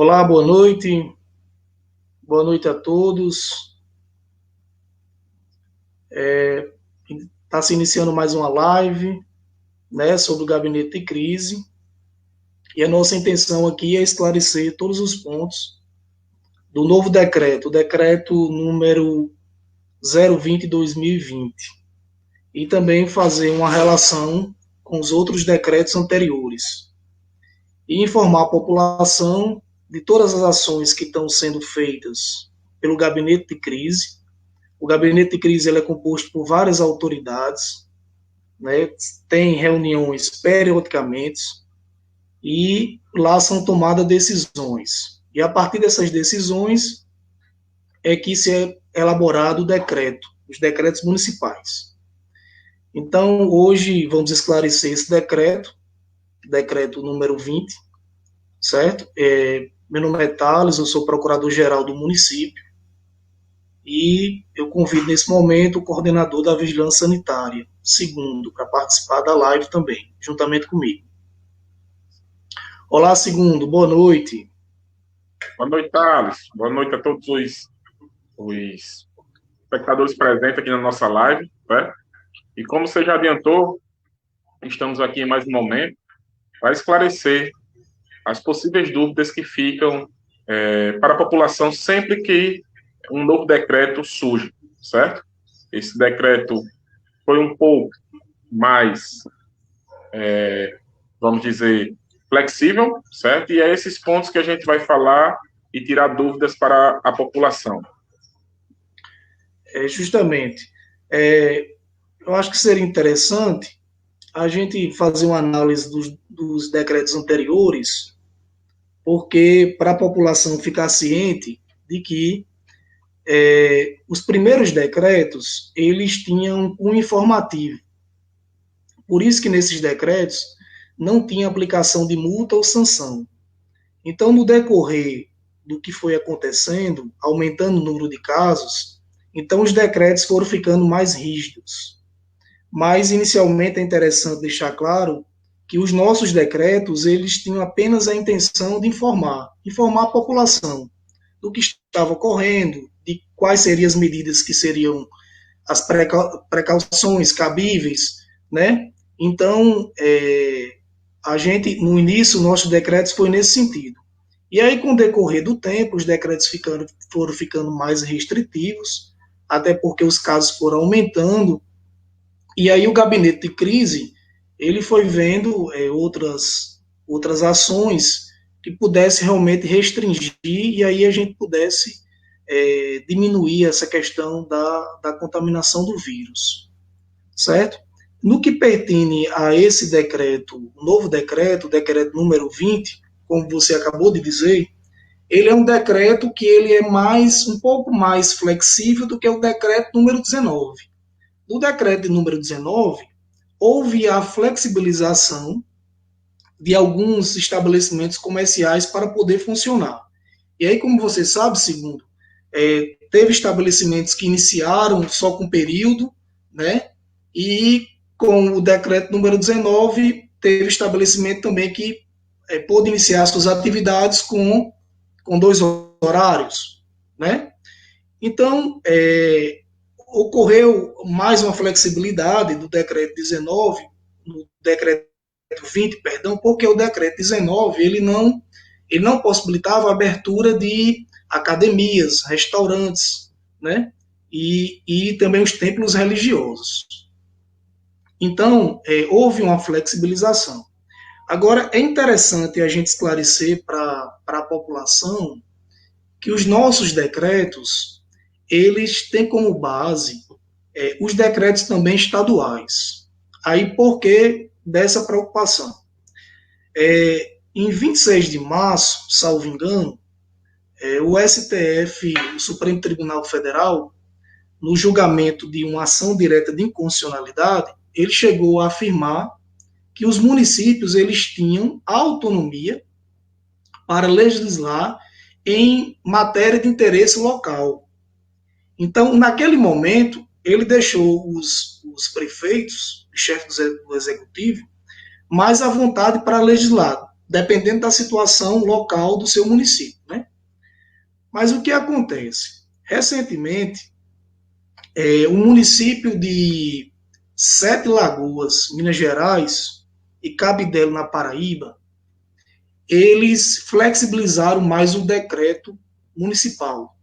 Olá, boa noite a todos. Está se iniciando mais uma live, né, sobre o gabinete de crise, e a nossa intenção aqui é esclarecer todos os pontos do novo decreto, o decreto número 020/2020, e também fazer uma relação com os outros decretos anteriores, e informar a população de todas as ações que estão sendo feitas pelo gabinete de crise. O gabinete de crise ele é composto por várias autoridades, né? Tem reuniões periodicamente e lá são tomadas decisões. E a partir dessas decisões é que se é elaborado o decreto, os decretos municipais. Então, hoje vamos esclarecer esse decreto número 20, certo? Meu nome é Thales, eu sou procurador-geral do município e eu convido nesse momento o coordenador da Vigilância Sanitária, Segundo, para participar da live também, juntamente comigo. Olá, Segundo, boa noite. Boa noite, Thales. Boa noite a todos os espectadores presentes aqui na nossa live, né? E como você já adiantou, estamos aqui em mais um momento para esclarecer as possíveis dúvidas que ficam para a população sempre que um novo decreto surge, certo? Esse decreto foi um pouco mais, vamos dizer, flexível, certo? E é esses pontos que a gente vai falar e tirar dúvidas para a população. Justamente, eu acho que seria interessante a gente fazer uma análise dos decretos anteriores, porque para a população ficar ciente de que os primeiros decretos eles tinham um informativo. Por isso que nesses decretos não tinha aplicação de multa ou sanção. Então, no decorrer do que foi acontecendo, aumentando o número de casos, então os decretos foram ficando mais rígidos. Mas, inicialmente, é interessante deixar claro que os nossos decretos, eles tinham apenas a intenção de informar a população do que estava ocorrendo, de quais seriam as medidas que seriam as precauções cabíveis, né? Então, a gente, no início, nossos decretos foi nesse sentido. E aí, com o decorrer do tempo, os decretos foram ficando mais restritivos, até porque os casos foram aumentando, e aí o gabinete de crise, ele foi vendo outras ações que pudesse realmente restringir, e aí a gente pudesse diminuir essa questão da contaminação do vírus, certo? No que pertine a esse decreto, o novo decreto, o decreto número 20, como você acabou de dizer, ele é um decreto que ele é um pouco mais flexível do que o decreto número 19. No decreto número 19, houve a flexibilização de alguns estabelecimentos comerciais para poder funcionar. E aí, como você sabe, Segundo, teve estabelecimentos que iniciaram só com período, né? E com o decreto número 19, teve estabelecimento também que pôde iniciar suas atividades com 2 horários, né? Então, ocorreu mais uma flexibilidade do decreto 19, no decreto 20, perdão, porque o decreto 19, ele não possibilitava a abertura de academias, restaurantes, né? E também os templos religiosos. Então, houve uma flexibilização. Agora, é interessante a gente esclarecer para a população que os nossos decretos, eles têm como base os decretos também estaduais. Aí, por que dessa preocupação? Em 26 de março, salvo engano, o STF, o Supremo Tribunal Federal, no julgamento de uma ação direta de inconstitucionalidade, ele chegou a afirmar que os municípios eles tinham autonomia para legislar em matéria de interesse local. Então, naquele momento, ele deixou os prefeitos, os chefes do executivo, mais à vontade para legislar, dependendo da situação local do seu município, né? Mas o que acontece? Recentemente, o município de Sete Lagoas, Minas Gerais, e Cabidelo, na Paraíba, eles flexibilizaram mais o decreto municipal,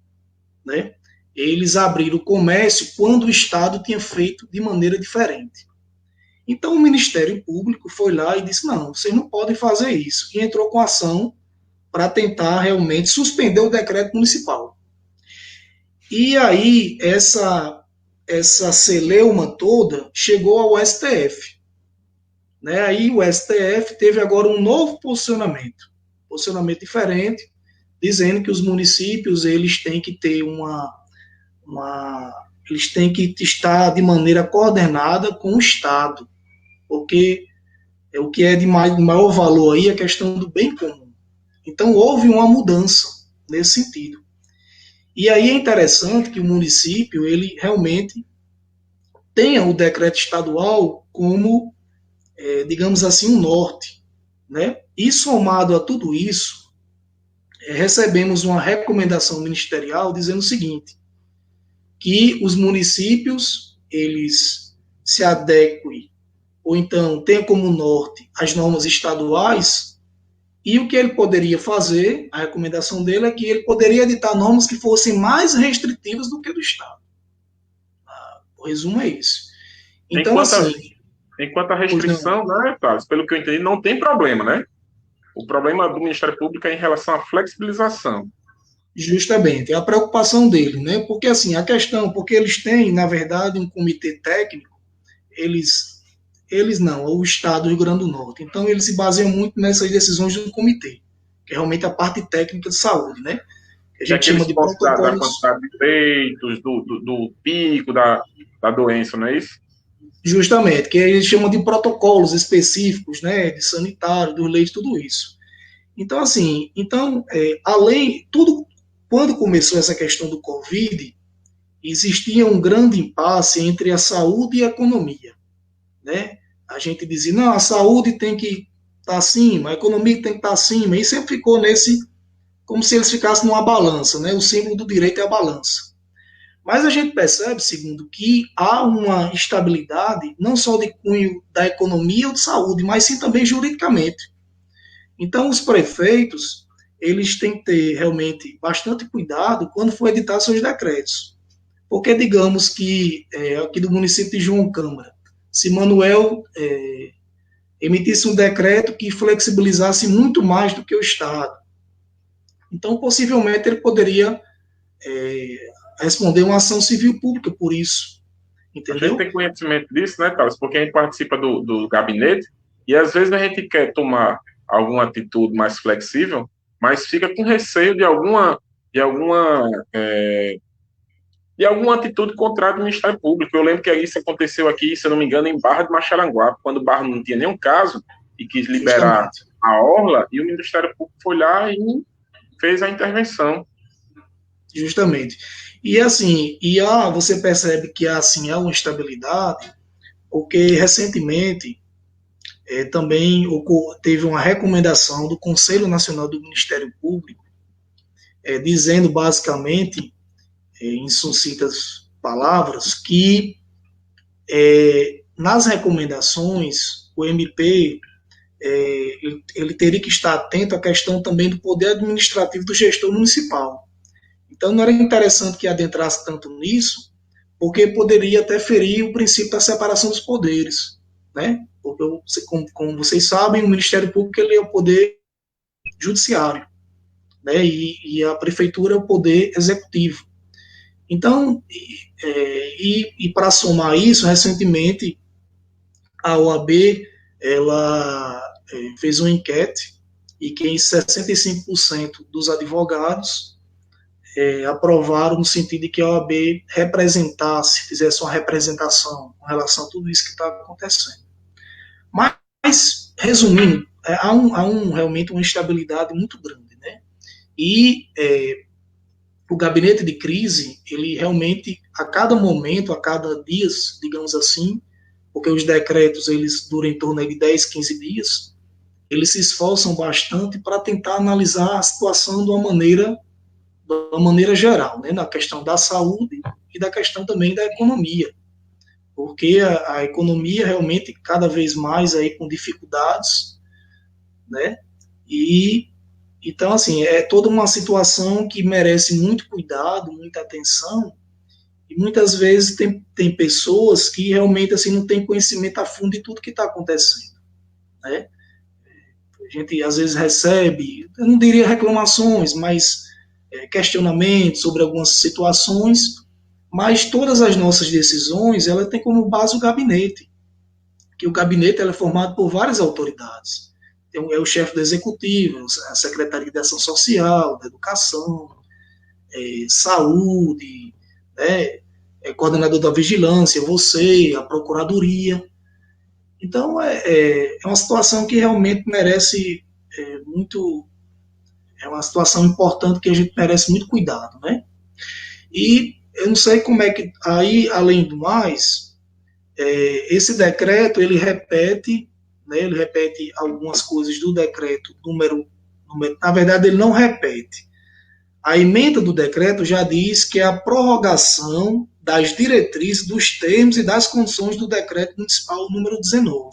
né? Eles abriram o comércio quando o Estado tinha feito de maneira diferente. Então o Ministério Público foi lá e disse, não, vocês não podem fazer isso. E entrou com ação para tentar realmente suspender o decreto municipal. E aí essa celeuma toda chegou ao STF. Né? Aí o STF teve agora um novo posicionamento diferente, dizendo que os municípios eles têm que ter eles têm que estar de maneira coordenada com o Estado, porque o que é de maior valor aí é a questão do bem comum. Então houve uma mudança nesse sentido. E aí é interessante que o município ele realmente tenha o decreto estadual como, digamos assim, um norte, né? E somado a tudo isso, recebemos uma recomendação ministerial dizendo o seguinte, que os municípios eles se adequem ou então tenham como norte as normas estaduais, e o que ele poderia fazer, a recomendação dele é que ele poderia editar normas que fossem mais restritivas do que do Estado. O resumo é isso. Então, enquanto a restrição, né, Thales, pelo que eu entendi, não tem problema, né? O problema do Ministério Público é em relação à flexibilização. Justamente, é a preocupação dele, né? Porque assim, porque eles têm, na verdade, um comitê técnico, eles não, o Estado do Rio Grande do Norte. Então, eles se baseiam muito nessas decisões do comitê, que é realmente a parte técnica de saúde, né? Que a gente chama de protocolos. Da quantidade de feitos, do pico da doença, não é isso? Justamente, que eles chamam de protocolos específicos, né? De sanitário, dos leitos, tudo isso. Então, assim, quando começou essa questão do Covid, existia um grande impasse entre a saúde e a economia, né? A gente dizia, não, a saúde tem que estar acima, a economia tem que estar acima, e sempre ficou como se eles ficassem numa balança, né? O símbolo do direito é a balança. Mas a gente percebe, segundo, que há uma estabilidade, não só de cunho da economia ou de saúde, mas sim também juridicamente. Então, os prefeitos, eles têm que ter realmente bastante cuidado quando for editar seus decretos. Porque, digamos que aqui do município de João Câmara, se Manuel emitisse um decreto que flexibilizasse muito mais do que o Estado, então, possivelmente, ele poderia responder uma ação civil pública por isso. Entendeu? A gente tem conhecimento disso, né, Thales? Porque a gente participa do gabinete e, às vezes, a gente quer tomar alguma atitude mais flexível, mas fica com receio de alguma atitude contrária do Ministério Público. Eu lembro que isso aconteceu aqui, se eu não me engano, em Barra de Macharanguape, quando Barra não tinha nenhum caso e quis liberar a orla, e o Ministério Público foi lá e fez a intervenção. Justamente. E assim, você percebe que assim há uma estabilidade, porque recentemente também teve uma recomendação do Conselho Nacional do Ministério Público, dizendo basicamente, em sucintas palavras, que nas recomendações o MP ele teria que estar atento à questão também do poder administrativo do gestor municipal. Então não era interessante que adentrasse tanto nisso, porque poderia até ferir o princípio da separação dos poderes, né? Porque, como vocês sabem, o Ministério Público ele é o poder judiciário, né? E a prefeitura é o poder executivo. Então, para somar isso, recentemente a OAB ela fez uma enquete e que 65% dos advogados aprovaram no sentido de que a OAB fizesse uma representação com relação a tudo isso que está acontecendo. Mas, resumindo, há realmente uma instabilidade muito grande, né? E o gabinete de crise, ele realmente, a cada momento, a cada dias, digamos assim, porque os decretos, eles duram em torno de 10, 15 dias, eles se esforçam bastante para tentar analisar a situação de uma maneira geral, né, na questão da saúde e da questão também da economia, porque a economia realmente cada vez mais aí com dificuldades, né, e então assim é toda uma situação que merece muito cuidado, muita atenção, e muitas vezes tem pessoas que realmente assim não têm conhecimento a fundo de tudo que está acontecendo, né? A gente às vezes recebe, eu não diria reclamações, mas questionamentos sobre algumas situações, mas todas as nossas decisões, ela tem como base o gabinete, que o gabinete ela é formado por várias autoridades. É o chefe do executivo, a Secretaria de Ação Social, da Educação, Saúde, né, coordenador da Vigilância, você, a Procuradoria. Então, é uma situação que realmente merece muito. É uma situação importante que a gente merece muito cuidado, né? E eu não sei como é que. Aí, além do mais, esse decreto ele repete algumas coisas do decreto número. Na verdade, ele não repete. A emenda do decreto já diz que é a prorrogação das diretrizes, dos termos e das condições do decreto municipal número 19.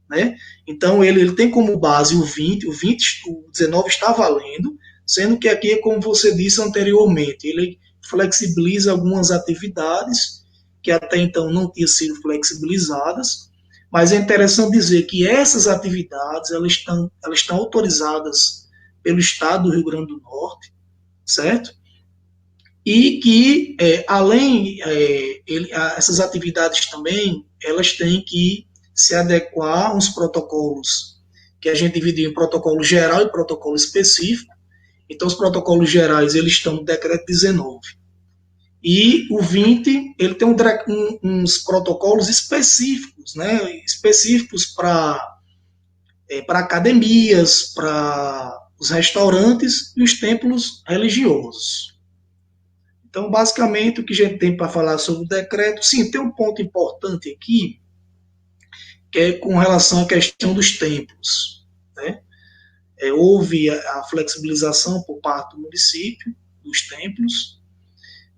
Né? Então, ele tem como base o 19 está valendo, sendo que aqui, como você disse anteriormente, ele flexibiliza algumas atividades que até então não tinham sido flexibilizadas, mas é interessante dizer que essas atividades elas estão autorizadas pelo Estado do Rio Grande do Norte, certo? E que, essas atividades também, elas têm que se adequar a uns protocolos que a gente dividiu em protocolo geral e protocolo específico. Então, os protocolos gerais, eles estão no decreto 19. E o 20, ele tem uns protocolos específicos, né? Específicos para academias, para os restaurantes e os templos religiosos. Então, basicamente, o que a gente tem para falar sobre o decreto, sim, tem um ponto importante aqui, que é com relação à questão dos templos. Né? Houve a flexibilização por parte do município, dos templos,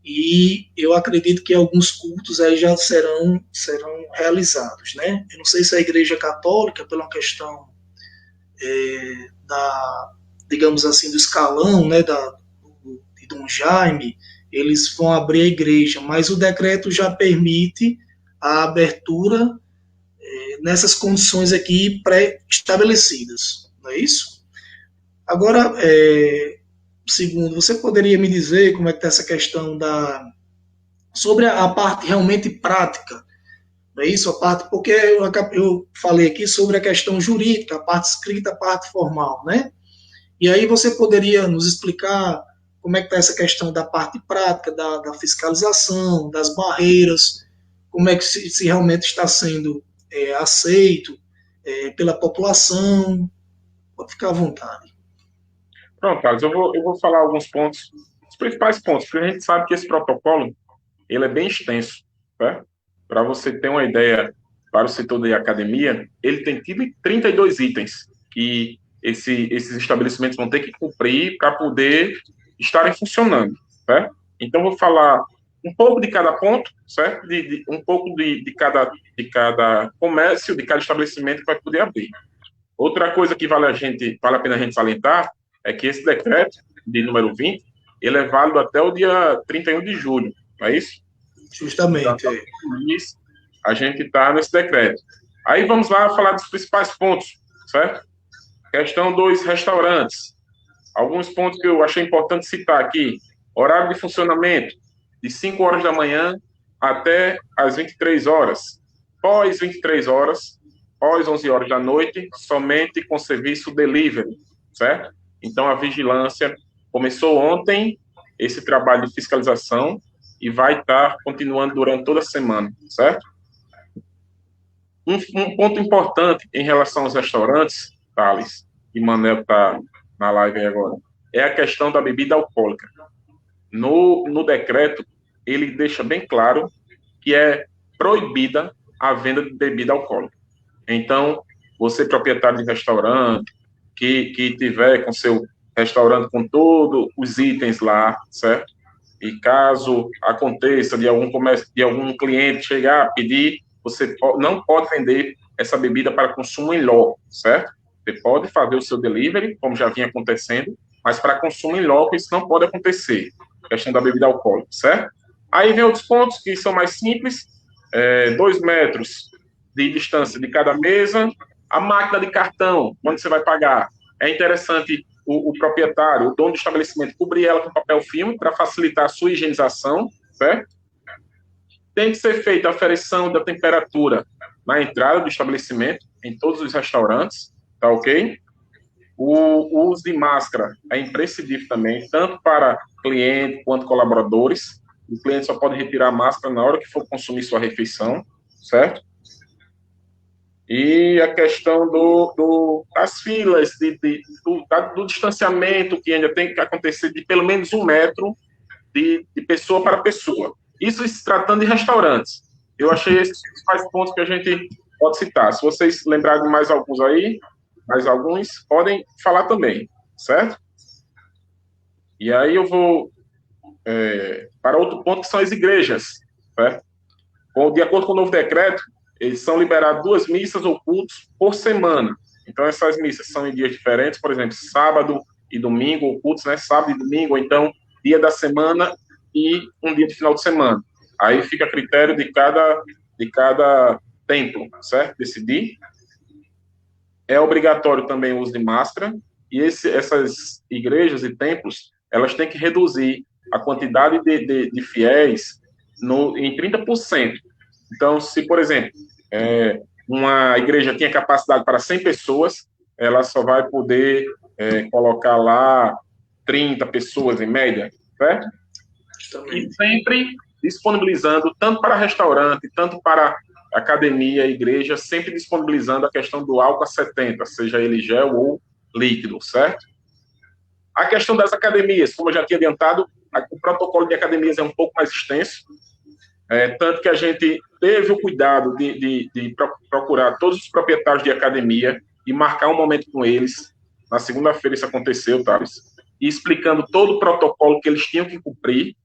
e eu acredito que alguns cultos aí já serão realizados. Né? Eu não sei se a Igreja Católica, pela questão digamos assim, do escalão, né, de Dom Jaime, eles vão abrir a igreja, mas o decreto já permite a abertura nessas condições aqui pré-estabelecidas, não é isso? Agora, segundo, você poderia me dizer como é que está essa questão sobre a parte realmente prática, não é isso? A parte, porque eu falei aqui sobre a questão jurídica, a parte escrita, a parte formal, né? E aí você poderia nos explicar como é que está essa questão da parte prática, da fiscalização, das barreiras, como é que se realmente está sendo aceito pela população. Pode ficar à vontade. Pronto, Carlos, eu vou falar alguns pontos, os principais pontos, porque a gente sabe que esse protocolo, ele é bem extenso, né? Para você ter uma ideia, para o setor da academia, ele tem 32 itens que esses estabelecimentos vão ter que cumprir para poder estarem funcionando, né? Então, vou falar um pouco de cada ponto, certo? Um pouco de cada comércio, de cada estabelecimento que vai poder abrir. Outra coisa que vale a pena a gente salientar é que esse decreto de número 20, ele é válido até o dia 31 de julho, não é isso? Então, Justamente. a gente está nesse decreto. Aí vamos lá falar dos principais pontos, certo? Questão dos restaurantes. Alguns pontos que eu achei importante citar aqui. Horário de funcionamento, de 5 horas da manhã até as 23 horas. Pós 23 horas, pós 11 horas da noite, somente com serviço delivery, certo? Então, a vigilância começou ontem, esse trabalho de fiscalização, e vai estar continuando durante toda a semana, certo? Um ponto importante em relação aos restaurantes, Thales, e Manel está na live aí agora, é a questão da bebida alcoólica. No decreto, ele deixa bem claro que é proibida a venda de bebida alcoólica. Então, você proprietário de restaurante, que tiver com seu restaurante com todos os itens lá, certo? E caso aconteça de algum comércio, de algum cliente chegar a pedir, você não pode vender essa bebida para consumo em loco, certo? Você pode fazer o seu delivery, como já vinha acontecendo, mas para consumo em loco isso não pode acontecer, questão da bebida alcoólica, certo? Aí vem outros pontos que são mais simples, 2 metros de distância de cada mesa, a máquina de cartão, onde você vai pagar. É interessante o proprietário, o dono do estabelecimento, cobrir ela com papel filme para facilitar a sua higienização, certo? Tem que ser feita a aferição da temperatura na entrada do estabelecimento, em todos os restaurantes, tá ok? O uso de máscara é imprescindível também, tanto para cliente quanto colaboradores. O cliente só pode retirar a máscara na hora que for consumir sua refeição, certo? E a questão das filas, do distanciamento, que ainda tem que acontecer de pelo menos 1 metro de pessoa para pessoa. Isso se tratando de restaurantes. Eu achei esses principais pontos que a gente pode citar. Se vocês lembrarem de mais alguns aí, mais alguns, podem falar também, certo? E aí eu vou para outro ponto, que são as igrejas, certo? De acordo com o novo decreto, eles são liberados 2 missas ou cultos por semana. Então, essas missas são em dias diferentes, por exemplo, sábado e domingo, ou cultos, né? Sábado e domingo, ou então dia da semana e um dia de final de semana. Aí fica a critério de cada templo, certo? Decidir. É obrigatório também o uso de máscara, e essas igrejas e templos, elas têm que reduzir a quantidade de fiéis em 30%. Então, se, por exemplo, uma igreja tinha capacidade para 100 pessoas, ela só vai poder colocar lá 30 pessoas em média, certo? E sempre disponibilizando, tanto para restaurante, tanto para academia, igreja, sempre disponibilizando a questão do álcool a 70, seja ele gel ou líquido, certo? A questão das academias, como eu já tinha adiantado, o protocolo de academias é um pouco mais extenso, tanto que a gente teve o cuidado de procurar todos os proprietários de academia e marcar um momento com eles. Na segunda-feira isso aconteceu, Thales, e explicando todo o protocolo que eles tinham que cumprir.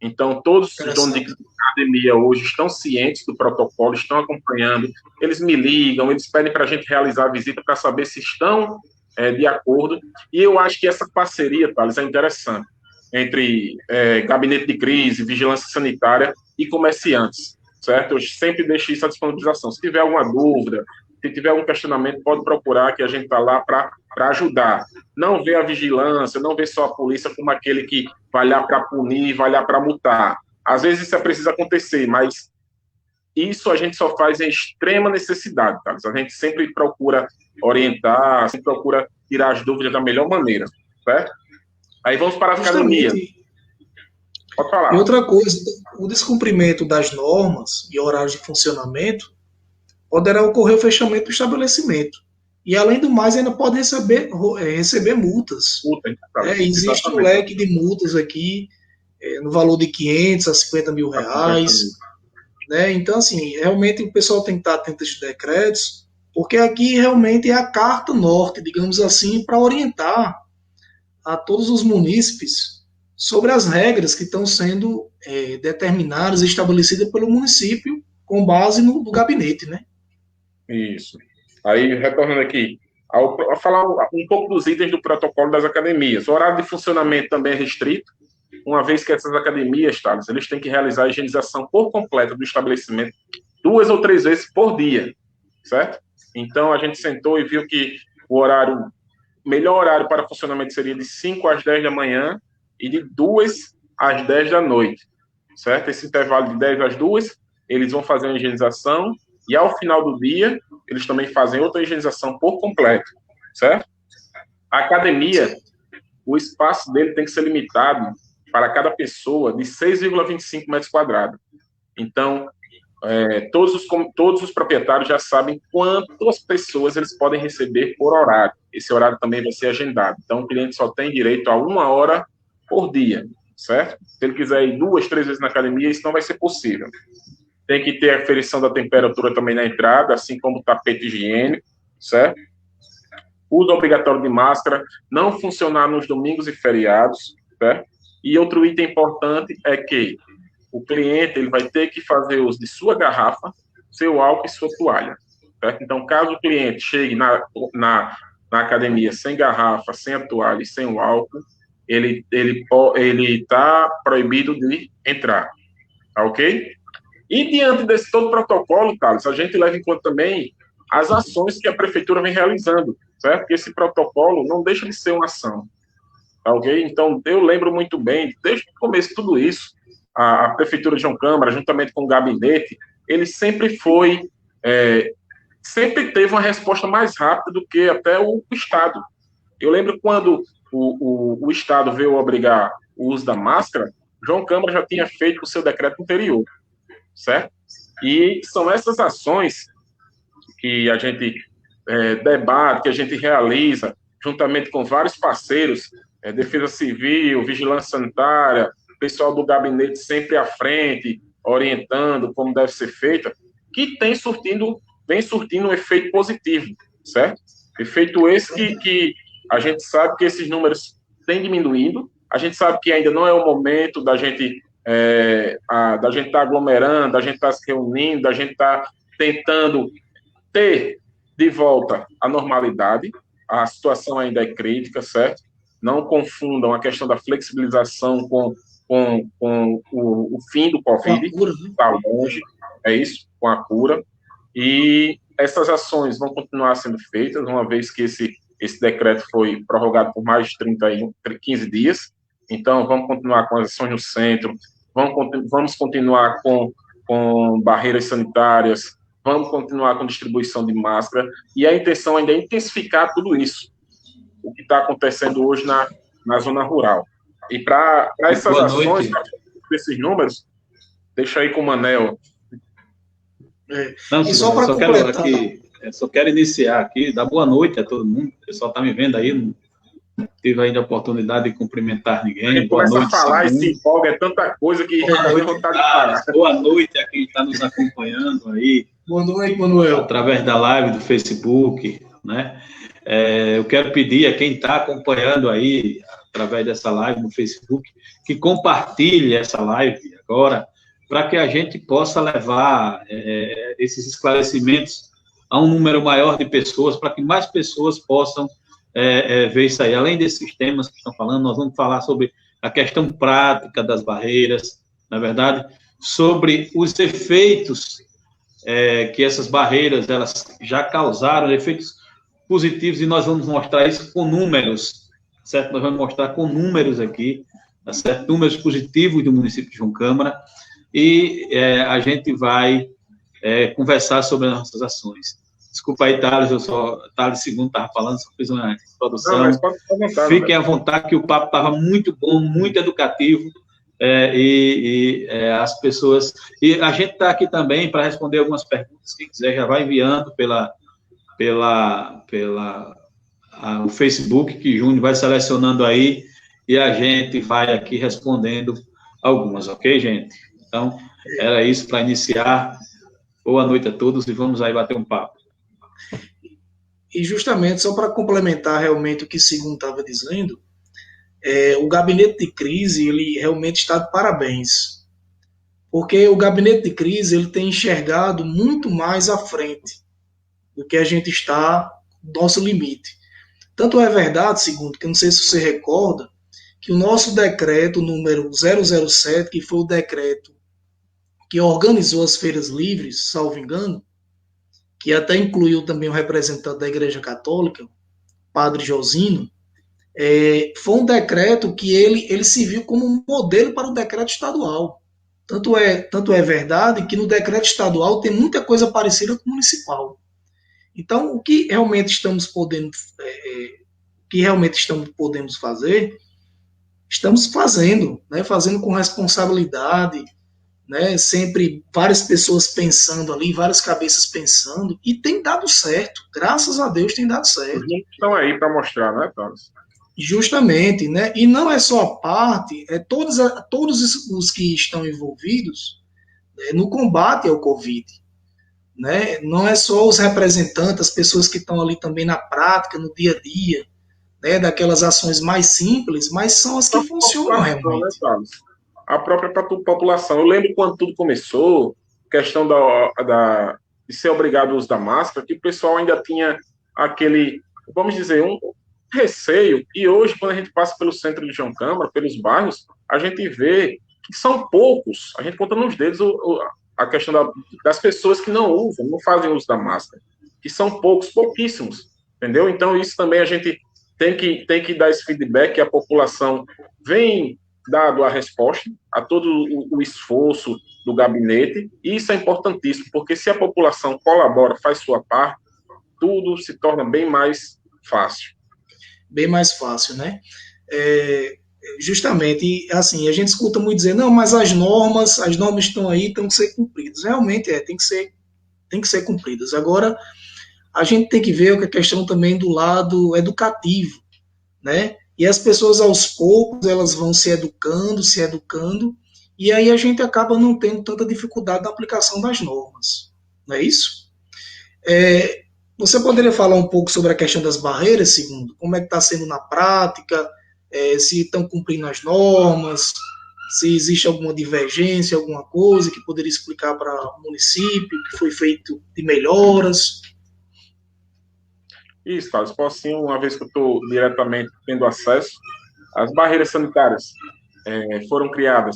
Então, todos os donos de academia hoje estão cientes do protocolo, estão acompanhando, eles me ligam, eles pedem para a gente realizar a visita para saber se estão de acordo. E eu acho que essa parceria, Thales, é interessante, entre gabinete de crise, vigilância sanitária e comerciantes, certo? Eu sempre deixo isso à disponibilização. Se tiver alguma dúvida, se tiver algum questionamento, pode procurar, que a gente está lá para ajudar. Não vê a vigilância, não vê só a polícia como aquele que vai lá para punir, vai lá para multar. Às vezes isso precisa acontecer, mas isso a gente só faz em extrema necessidade, tá? A gente sempre procura orientar, sempre procura tirar as dúvidas da melhor maneira, certo? Aí vamos para a academia. Pode falar. E outra coisa, o descumprimento das normas e horários de funcionamento poderá ocorrer o fechamento do estabelecimento. E, além do mais, ainda pode receber multas. Existe um leque de multas aqui, no valor de 500 a 50 mil reais. Né? Então, assim, realmente o pessoal tem que estar atento a esses decretos, porque aqui realmente é a carta norte, digamos assim, para orientar a todos os munícipes sobre as regras que estão sendo determinadas e estabelecidas pelo município com base no gabinete, né? Isso. Aí, retornando aqui, a falar um pouco dos itens do protocolo das academias. O horário de funcionamento também é restrito, uma vez que essas academias, Thales, eles têm que realizar a higienização por completo do estabelecimento 2 ou 3 vezes por dia, certo? Então, a gente sentou e viu que o melhor horário para funcionamento seria de 5 às 10 da manhã e de 2 às 10 da noite, certo? Esse intervalo de 10 às 2, eles vão fazer a higienização e, ao final do dia, eles também fazem outra higienização por completo, certo? A academia, o espaço dele tem que ser limitado para cada pessoa de 6,25 metros quadrados. Então, todos os proprietários já sabem quantas pessoas eles podem receber por horário. Esse horário também vai ser agendado. Então, o cliente só tem direito a 1 hora por dia, certo? Se ele quiser ir 2, 3 vezes na academia, isso não vai ser possível. Tem que ter a aferição da temperatura também na entrada, assim como o tapete higiênico. certo? Uso obrigatório de máscara, não funcionar nos domingos e feriados, certo? E outro item importante é que o cliente ele vai ter que fazer uso de sua garrafa, seu álcool e sua toalha, certo? Então, caso o cliente chegue na academia sem garrafa, sem a toalha e sem o álcool, ele está proibido de entrar, tá ok? E diante desse todo protocolo, Thales, a gente leva em conta também as ações que a prefeitura vem realizando, certo? Porque esse protocolo não deixa de ser uma ação, tá ok? Então, eu lembro muito bem, desde o começo de tudo isso, a prefeitura de João Câmara, juntamente com o gabinete, ele sempre teve uma resposta mais rápida do que até o Estado. Eu lembro quando o Estado veio obrigar o uso da máscara, João Câmara já tinha feito o seu decreto anterior, certo? E são essas ações que a gente debate, que a gente realiza, juntamente com vários parceiros, Defesa Civil, Vigilância Sanitária, pessoal do gabinete sempre à frente, orientando como deve ser feita, que vem surtindo um efeito positivo, certo? Efeito esse que a gente sabe que esses números têm diminuído, a gente sabe que ainda não é o momento da gente estar aglomerando, da gente estar se reunindo, da gente estar tentando ter de volta a normalidade. A situação ainda é crítica, certo? Não confundam a questão da flexibilização com o fim do Covid, está longe, é isso, com a cura. E essas ações vão continuar sendo feitas, uma vez que esse decreto foi prorrogado por mais de 15 dias. Então, vamos continuar com as ações no centro, vamos continuar com barreiras sanitárias, vamos continuar com distribuição de máscara, e a intenção ainda é intensificar tudo isso, o que está acontecendo hoje na zona rural. E para essas ações, para esses números, deixa aí com o Manel. Não, e só para completar... só quero iniciar aqui, dar boa noite a todo mundo, o pessoal está me vendo aí, não tive ainda a oportunidade de cumprimentar ninguém. Boa noite, a falar e se empolga, é tanta coisa que tem vontade de falar. Boa noite a quem está nos acompanhando aí. Boa noite, Manuel. Através da live do Facebook, né? Eu quero pedir a quem está acompanhando aí, através dessa live no Facebook, que compartilhe essa live agora, para que a gente possa levar esses esclarecimentos a um número maior de pessoas, para que mais pessoas possam ver isso aí. Além desses temas que estão falando, nós vamos falar sobre a questão prática das barreiras, na verdade, sobre os efeitos que essas barreiras elas já causaram, efeitos positivos, e nós vamos mostrar isso com números, certo? Nós vamos mostrar com números aqui, tá certo? Números positivos do município de João Câmara, e a gente vai conversar sobre as nossas ações. Desculpa aí, Thales, Thales II estava falando, só fiz uma introdução. Não, mas pode comentar, fiquem à vontade, que o papo estava muito bom, muito educativo, as pessoas... E a gente está aqui também para responder algumas perguntas, quem quiser já vai enviando o Facebook, que Júnior vai selecionando aí, e a gente vai aqui respondendo algumas, ok, gente? Então, era isso para iniciar. Boa noite a todos e vamos aí bater um papo. E justamente, só para complementar realmente o que o Segundo estava dizendo, o gabinete de crise, ele realmente está de parabéns, porque o gabinete de crise ele tem enxergado muito mais à frente do que a gente está no nosso limite. Tanto é verdade, Segundo, que eu não sei se você recorda, que o nosso decreto número 007, que foi o decreto que organizou as feiras livres, salvo engano, que até incluiu também o representante da Igreja Católica, Padre Josino, foi um decreto que ele se viu como um modelo para o decreto estadual. Tanto é verdade que no decreto estadual tem muita coisa parecida com o municipal. Então, o que realmente estamos podendo fazer, estamos fazendo, né, fazendo com responsabilidade, né, sempre várias pessoas pensando ali, várias cabeças pensando, e tem dado certo, graças a Deus tem dado certo. Estão aí para mostrar, né, Thales? Justamente, né, e não é só a parte, todos os que estão envolvidos, no combate ao Covid, né? Não é só os representantes, as pessoas que estão ali também na prática, no dia a dia, né? Daquelas ações mais simples, mas são as que funcionam realmente. A própria população. Eu lembro quando tudo começou, questão de ser obrigado a usar máscara, que o pessoal ainda tinha aquele, vamos dizer, um receio. E hoje, quando a gente passa pelo centro de João Câmara, pelos bairros, a gente vê que são poucos. A gente conta nos dedos a questão das pessoas que não usam, não fazem uso da máscara, que são poucos, pouquíssimos, entendeu? Então, isso também a gente tem que dar esse feedback, que a população vem dado a resposta a todo o esforço do gabinete, e isso é importantíssimo, porque se a população colabora, faz sua parte, tudo se torna bem mais fácil. Bem mais fácil, né? Justamente, assim, a gente escuta muito dizer, não, mas as normas estão aí, têm que ser cumpridas. Realmente tem que ser cumpridas. Agora, a gente tem que ver a questão também do lado educativo, né? E as pessoas, aos poucos, elas vão se educando, e aí a gente acaba não tendo tanta dificuldade na aplicação das normas. Não é isso? Você poderia falar um pouco sobre a questão das barreiras, segundo? Como é que está sendo na prática? Se estão cumprindo as normas? Se existe alguma divergência, alguma coisa que poderia explicar para o município, que foi feito de melhoras? Isso, Thales, posso sim, uma vez que eu estou diretamente tendo acesso. As barreiras sanitárias foram criadas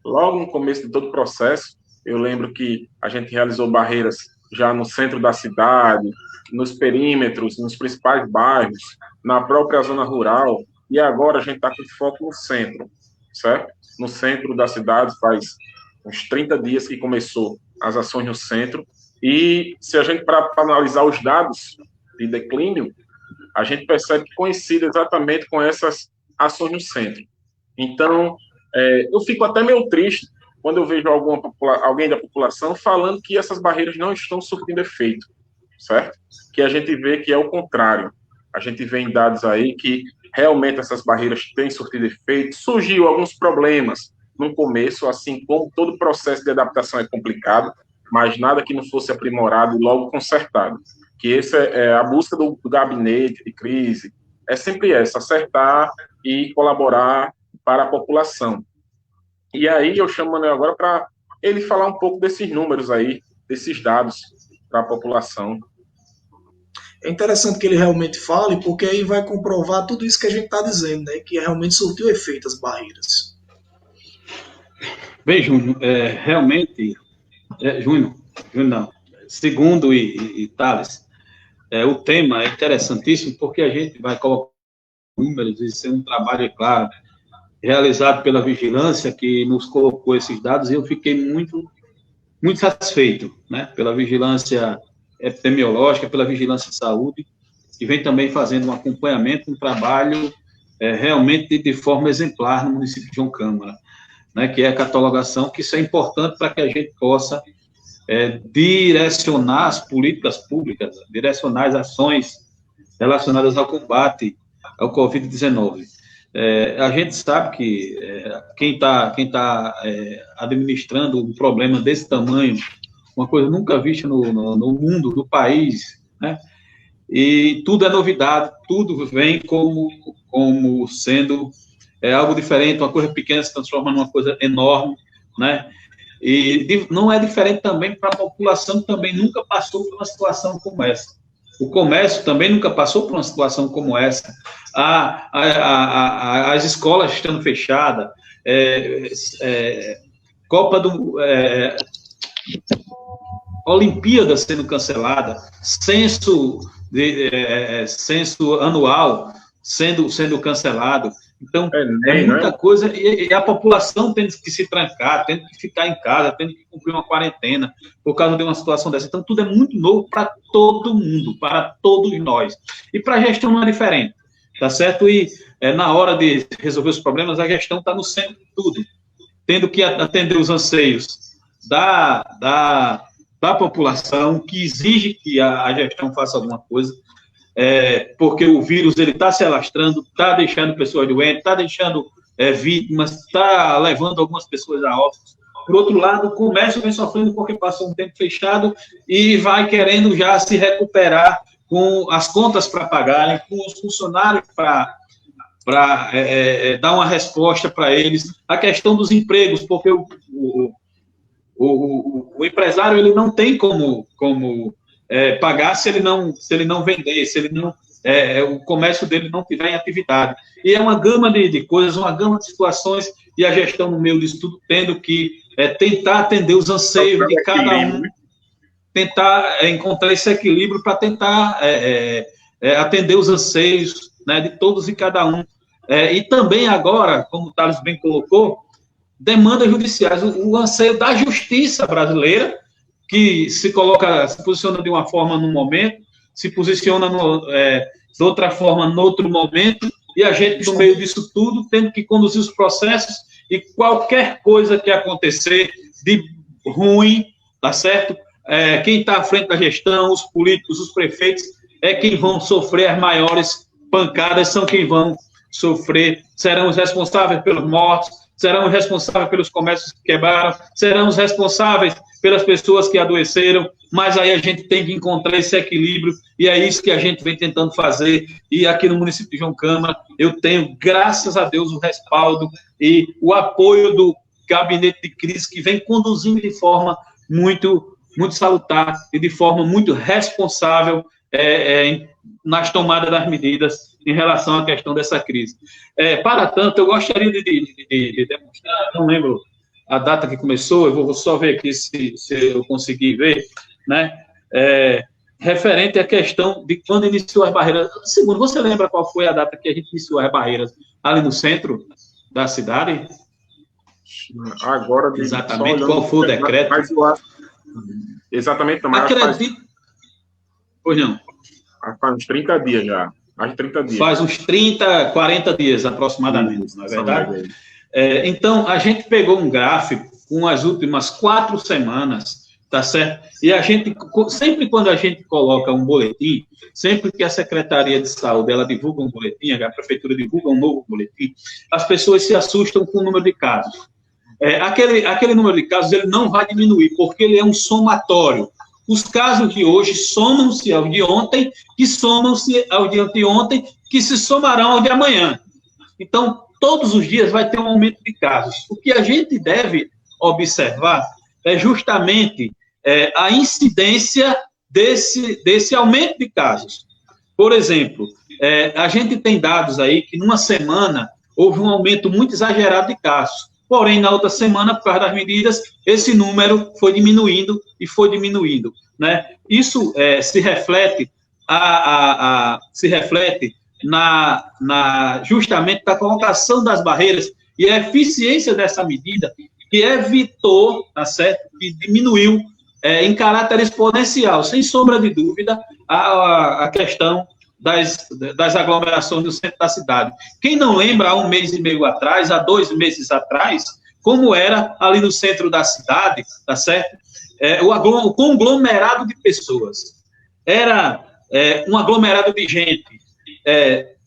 logo no começo de todo o processo. Eu lembro que a gente realizou barreiras já no centro da cidade, nos perímetros, nos principais bairros, na própria zona rural, e agora a gente está com foco no centro, certo? No centro da cidade, faz uns 30 dias que começou as ações no centro, e se a gente para analisar os dados de declínio, a gente percebe que coincide exatamente com essas ações no centro. Então, eu fico até meio triste quando eu vejo alguém da população falando que essas barreiras não estão surtindo efeito, certo? Que a gente vê que é o contrário. A gente vê em dados aí que realmente essas barreiras têm surtido efeito. Surgiu alguns problemas no começo, assim como todo processo de adaptação é complicado, mas nada que não fosse aprimorado e logo consertado. Que essa é a busca do gabinete de crise, é sempre essa, acertar e colaborar para a população. E aí eu chamo o Manuel agora para ele falar um pouco desses números aí, desses dados para a população. É interessante que ele realmente fale, porque aí vai comprovar tudo isso que a gente está dizendo, né? Que realmente surtiu efeito as barreiras. Bem, Júnior, realmente, Júnior não, segundo e Thales, o tema é interessantíssimo, porque a gente vai colocar números, isso é um trabalho, claro, realizado pela vigilância, que nos colocou esses dados, e eu fiquei muito, muito satisfeito, né, pela vigilância epidemiológica, pela vigilância de saúde, que vem também fazendo um acompanhamento, um trabalho realmente de forma exemplar no município de João Câmara, né, que é a catalogação, que isso é importante para que a gente possa direcionar as políticas públicas, direcionar as ações relacionadas ao combate ao Covid-19. A gente sabe que quem está administrando um problema desse tamanho, uma coisa nunca vista no mundo, no país, né? E tudo é novidade, tudo vem como sendo algo diferente, uma coisa pequena se transforma numa coisa enorme, né? E não é diferente também para a população, que também nunca passou por uma situação como essa. O comércio também nunca passou por uma situação como essa. As escolas estando fechadas, Olimpíada sendo cancelada, censo anual sendo cancelado. Então, muita coisa, e a população tendo que se trancar, tendo que ficar em casa, tendo que cumprir uma quarentena por causa de uma situação dessa. Então, tudo é muito novo para todo mundo, para todos nós. E para a gestão não é diferente, tá certo? E na hora de resolver os problemas, a gestão está no centro de tudo, tendo que atender os anseios da população, que exige que a gestão faça alguma coisa, porque o vírus está se alastrando, está deixando pessoas doentes, está deixando vítimas, está levando algumas pessoas a óbitos. por outro lado, o comércio vem sofrendo porque passou um tempo fechado e vai querendo já se recuperar com as contas para pagarem, com os funcionários para dar uma resposta para eles, a questão dos empregos, porque o empresário ele não tem como pagar se ele não vender, se ele não o comércio dele não tiver em atividade. E é uma gama de coisas, uma gama de situações, e a gestão no meio disso tudo tendo que tentar atender os anseios de cada um, tentar encontrar esse equilíbrio para tentar atender os anseios, né, de todos e cada um. E também agora, como o Thales bem colocou, demandas judiciais, o anseio da justiça brasileira, que se posiciona de uma forma num momento, se posiciona de outra forma no outro momento, e a gente, no meio disso tudo, tendo que conduzir os processos, e qualquer coisa que acontecer de ruim, tá certo? Quem está à frente da gestão, os políticos, os prefeitos, quem vão sofrer as maiores pancadas, são quem vão sofrer, serão os responsáveis pelos mortos, serão os responsáveis pelos comércios que quebraram, serão os responsáveis pelas pessoas que adoeceram, mas aí a gente tem que encontrar esse equilíbrio, e é isso que a gente vem tentando fazer, e aqui no município de João Câmara, eu tenho, graças a Deus, o respaldo e o apoio do gabinete de crise, que vem conduzindo de forma muito, muito salutar, e de forma muito responsável nas tomadas das medidas em relação à questão dessa crise. Para tanto, eu gostaria de demonstrar, não lembro a data que começou, eu vou só ver aqui se eu conseguir ver, né? Referente à questão de quando iniciou as barreiras. Segundo, você lembra qual foi a data que a gente iniciou as barreiras ali no centro da cidade? Agora, exatamente, qual foi o decreto? Mas eu acho... Exatamente, não, mas Pois não. Faz uns 30 dias já. Mais de 30 dias. Faz uns 30, 40 dias aproximadamente, não é verdade? Então, a gente pegou um gráfico com as últimas 4 semanas, tá certo? E a gente, sempre quando a gente coloca um boletim, sempre que a Secretaria de Saúde, ela divulga um boletim, a Prefeitura divulga um novo boletim, as pessoas se assustam com o número de casos. Aquele número de casos, ele não vai diminuir, porque ele é um somatório. Os casos de hoje somam-se ao de ontem, que somam-se ao de anteontem, que se somarão ao de amanhã. Então, todos os dias vai ter um aumento de casos. O que a gente deve observar é justamente a incidência desse aumento de casos. Por exemplo, a gente tem dados aí que numa semana houve um aumento muito exagerado de casos. Porém, na outra semana, por causa das medidas, esse número foi diminuindo e foi diminuindo, né? Isso se reflete justamente na colocação das barreiras e a eficiência dessa medida, que evitou, tá certo? Que diminuiu em caráter exponencial, sem sombra de dúvida, a questão das aglomerações no centro da cidade. Quem não lembra, há 1 mês e meio atrás, há 2 meses atrás, como era ali no centro da cidade, tá certo? O conglomerado de pessoas. Era um aglomerado de gente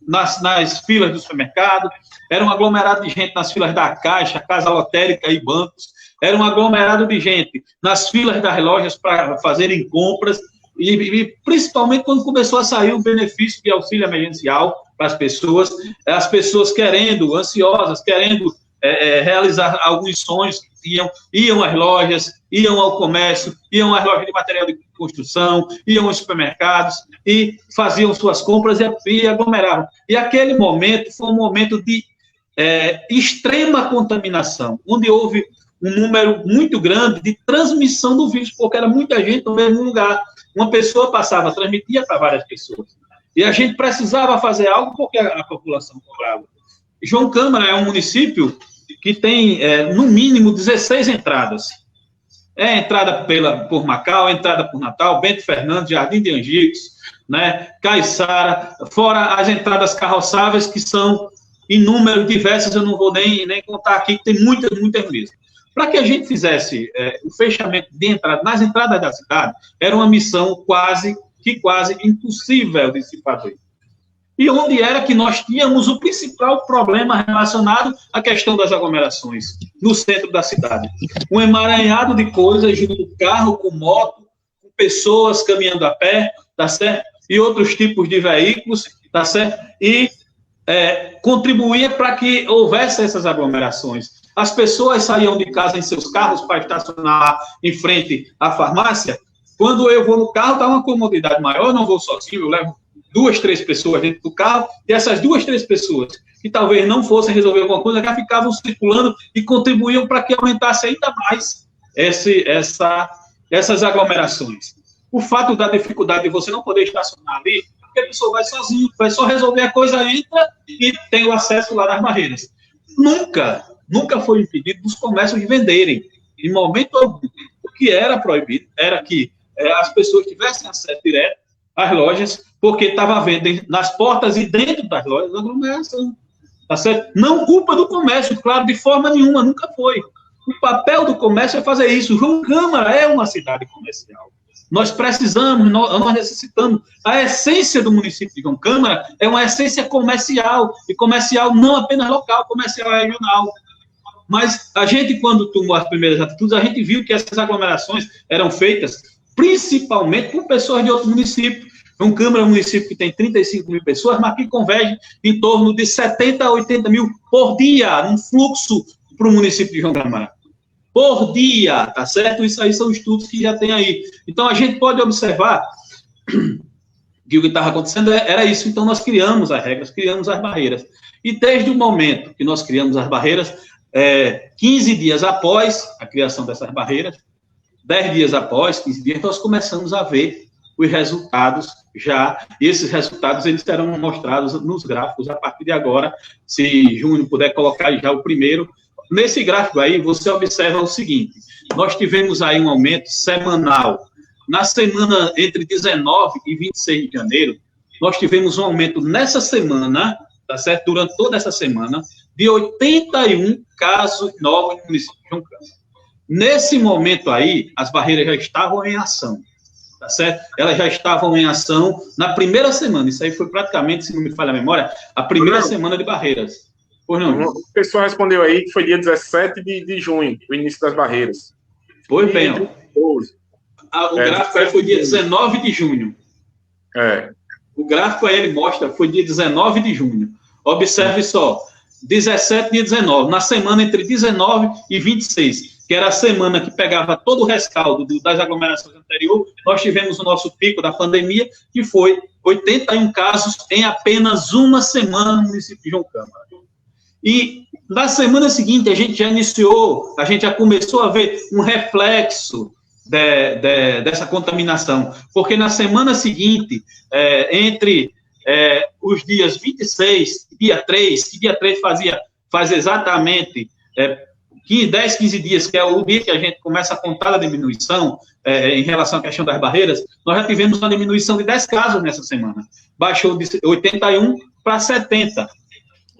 nas filas do supermercado, era um aglomerado de gente nas filas da Caixa, Casa Lotérica e bancos, era um aglomerado de gente nas filas das lojas para fazerem compras, e principalmente quando começou a sair o benefício de auxílio emergencial para as pessoas querendo, ansiosas, querendo realizar alguns sonhos, iam às lojas, iam ao comércio, iam às lojas de material de construção, iam aos supermercados e faziam suas compras e aglomeravam. E aquele momento foi um momento de extrema contaminação, onde houve um número muito grande de transmissão do vírus, porque era muita gente no mesmo lugar. Uma pessoa passava, transmitia para várias pessoas. E a gente precisava fazer algo porque a população cobrava. João Câmara é um município que tem, no mínimo, 16 entradas. Entrada por Macau, entrada por Natal, Bento Fernandes, Jardim de Angicos, né, Caiçara, fora as entradas carroçáveis, que são em número diversas, eu não vou nem contar aqui, que tem muitas mesmo. Para que a gente fizesse o fechamento de entrada nas entradas da cidade, era uma missão quase impossível de se fazer. e onde era que nós tínhamos o principal problema relacionado à questão das aglomerações, no centro da cidade. Um emaranhado de coisas, junto com carro, com moto, com pessoas caminhando a pé, tá certo? E outros tipos de veículos, tá certo? E contribuía para que houvesse essas aglomerações. As pessoas saíam de casa em seus carros para estacionar em frente à farmácia. Quando eu vou no carro, dá uma comodidade maior, eu não vou sozinho, eu levo 2, 3 pessoas dentro do carro, e essas 2, 3 pessoas que talvez não fossem resolver alguma coisa, já ficavam circulando e contribuíam para que aumentasse ainda mais essas aglomerações. O fato da dificuldade de você não poder estacionar ali, porque a pessoa vai sozinho, vai só resolver a coisa, entra e tem o acesso lá nas barreiras. Nunca foi impedido dos comércios de venderem, em momento algum. O que era proibido era que as pessoas tivessem acesso direto às lojas, porque estava havendo nas portas e dentro das lojas aglomeração. Tá certo? Não culpa do comércio, claro, de forma nenhuma, nunca foi. O papel do comércio é fazer isso. João Câmara é uma cidade comercial. Nós precisamos, nós necessitamos. A essência do município de João Câmara é uma essência comercial, e comercial não apenas local, comercial regional. Mas a gente, quando tomou as primeiras atitudes, a gente viu que essas aglomerações eram feitas principalmente por pessoas de outros municípios. João Câmara é um município que tem 35 mil pessoas, mas que converge em torno de 70 a 80 mil por dia, num fluxo para o município de João Câmara. Por dia, tá certo? Isso aí são estudos que já tem aí. Então, a gente pode observar que o que estava acontecendo era isso. Então, nós criamos as regras, criamos as barreiras. E desde o momento que nós criamos as barreiras, 15 dias após a criação dessas barreiras, 10 dias após, 15 dias, nós começamos a ver os resultados já, e esses resultados eles serão mostrados nos gráficos a partir de agora, se Júnior puder colocar já o primeiro. Nesse gráfico aí, você observa o seguinte, nós tivemos aí um aumento semanal. Na semana entre 19 e 26 de janeiro, nós tivemos um aumento nessa semana, tá certo? Durante toda essa semana, de 81 casos novos no município de João Câmara. Nesse momento aí, as barreiras já estavam em ação, tá certo? Elas já estavam em ação na primeira semana, isso aí foi praticamente, se não me falha a memória, a primeira semana de barreiras. Pois não? O pessoal respondeu aí que foi dia 17 de junho, o início das barreiras. Pois bem, o gráfico aí foi dia 19 de junho. O gráfico aí ele mostra, foi dia 19 de junho. Observe só, 17 e 19, na semana entre 19 e 26, que era a semana que pegava todo o rescaldo das aglomerações anteriores, nós tivemos o nosso pico da pandemia, que foi 81 casos em apenas uma semana no município de João Câmara. E na semana seguinte, a gente já começou a ver um reflexo dessa contaminação, porque na semana seguinte, entre os dias 26 e dia 3, que dia 3 faz exatamente 10, 15 dias, que é o dia que a gente começa a contar a diminuição em relação à questão das barreiras, nós já tivemos uma diminuição de 10 casos nessa semana. Baixou de 81 para 70.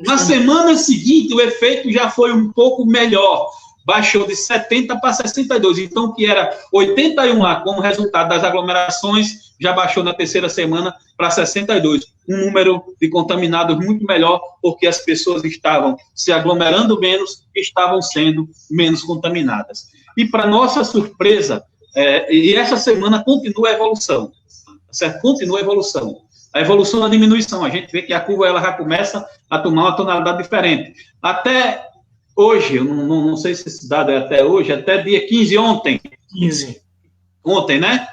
Na semana seguinte, o efeito já foi um pouco melhor. Baixou de 70 para 62. Então, o que era 81 lá como resultado das aglomerações, já baixou na terceira semana para 62. Um número de contaminados muito melhor, porque as pessoas estavam se aglomerando menos e estavam sendo menos contaminadas. E, para nossa surpresa, e essa semana continua a evolução, certo? Continua a evolução. A evolução da diminuição. A gente vê que a curva ela já começa a tomar uma tonalidade diferente. Até hoje, eu não sei se esse dado é até hoje, até dia 15, ontem. 15. Ontem, né?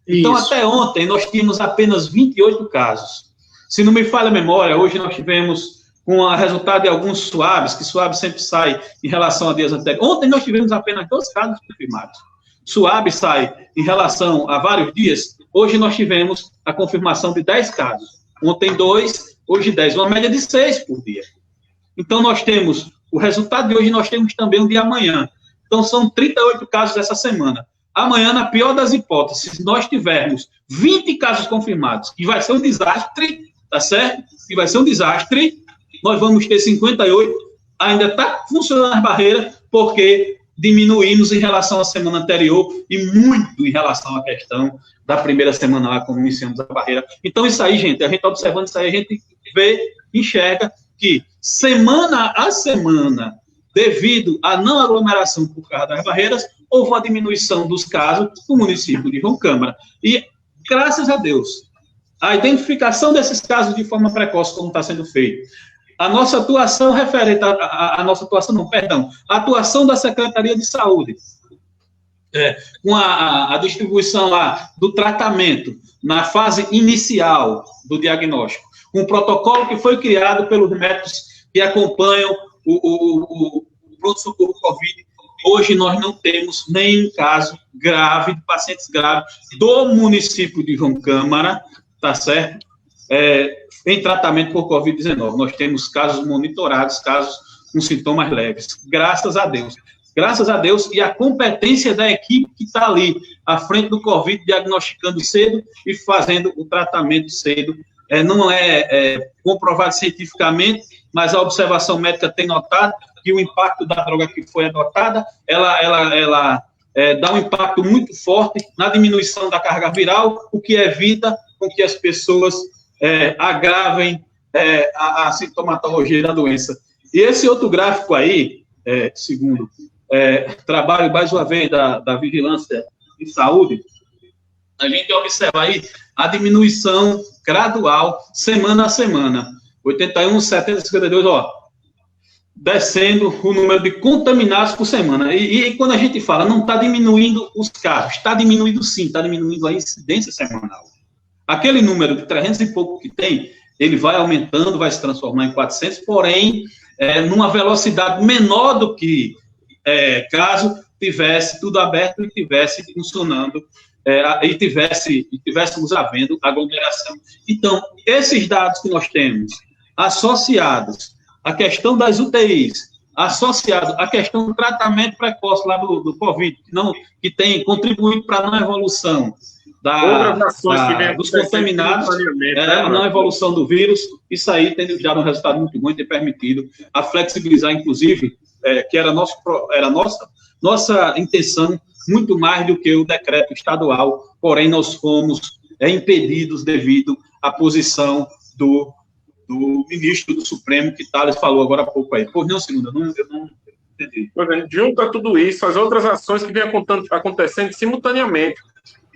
Isso. Então, até ontem, nós tínhamos apenas 28 casos. Se não me falha a memória, hoje nós tivemos, com o resultado de alguns SUABs, que SUAB sempre sai em relação a dias anteriores. Ontem nós tivemos apenas 2 casos confirmados. SUAB sai em relação a vários dias. Hoje nós tivemos a confirmação de 10 casos. Ontem 2, hoje 10. Uma média de 6 por dia. Então, nós temos o resultado de hoje, nós temos também o de amanhã. Então, são 38 casos essa semana. Amanhã, na pior das hipóteses, se nós tivermos 20 casos confirmados, que vai ser um desastre, tá certo? Que vai ser um desastre, nós vamos ter 58, ainda está funcionando as barreiras, porque diminuímos em relação à semana anterior e muito em relação à questão da primeira semana lá, quando iniciamos a barreira. Então, isso aí, gente, a gente observando isso aí, a gente vê, enxerga que semana a semana, devido à não aglomeração por causa das barreiras, houve uma diminuição dos casos no município de João Câmara. E, graças a Deus, a identificação desses casos de forma precoce, como está sendo feito, a nossa atuação referente a nossa atuação, não, perdão, a atuação da Secretaria de Saúde, com a distribuição lá do tratamento na fase inicial do diagnóstico, com o protocolo que foi criado pelos médicos que acompanham o pronto-socorro Covid. Hoje nós não temos nenhum caso grave, de pacientes graves do município de João Câmara, tá certo? Em tratamento por Covid-19. Nós temos casos monitorados, casos com sintomas leves. Graças a Deus. Graças a Deus e a competência da equipe que está ali à frente do Covid, diagnosticando cedo e fazendo o tratamento cedo. Não é comprovado cientificamente, mas a observação médica tem notado que o impacto da droga que foi adotada, ela dá um impacto muito forte na diminuição da carga viral, o que evita com que as pessoas agravem a sintomatologia da doença. E esse outro gráfico aí, segundo trabalho, mais uma vez, da Vigilância de Saúde, a gente observa aí a diminuição gradual, semana a semana. 81, 70, 52, descendo o número de contaminados por semana. E quando a gente fala, não está diminuindo os casos, está diminuindo sim, está diminuindo a incidência semanal. Aquele número de 300 e pouco que tem, ele vai aumentando, vai se transformar em 400, porém, numa velocidade menor do que caso tivesse tudo aberto e tivesse funcionando, e tivéssemos havendo aglomeração. Então, esses dados que nós temos, associados à questão das UTIs, associado à questão do tratamento precoce lá do Covid, que tem contribuído para a não evolução dos contaminados, a não evolução do vírus, isso aí tem dado um resultado muito bom e tem permitido a flexibilizar, inclusive, que era nossa intenção, muito mais do que o decreto estadual, porém nós fomos impedidos devido à posição do ministro do Supremo, que Thales falou agora há pouco aí. Por não, segunda, eu não entendi. Junto a tudo isso, as outras ações que vêm acontecendo simultaneamente,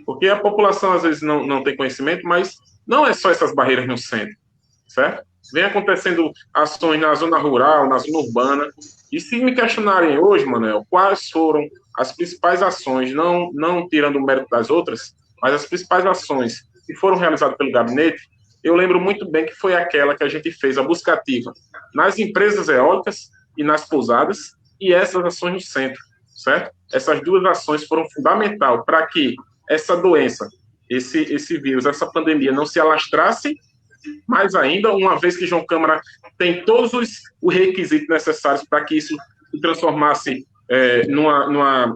porque a população às vezes não tem conhecimento, mas não é só essas barreiras no centro, certo? Vem acontecendo ações na zona rural, na zona urbana, e se me questionarem hoje, Manuel, quais foram as principais ações, não tirando o mérito das outras, mas as principais ações que foram realizadas pelo gabinete, eu lembro muito bem que foi aquela que a gente fez, a busca ativa, nas empresas eólicas e nas pousadas, e essas ações no centro, certo? Essas duas ações foram fundamentais para que essa doença, esse vírus, essa pandemia não se alastrasse, mais ainda, uma vez que João Câmara tem todos os requisitos necessários para que isso se transformasse numa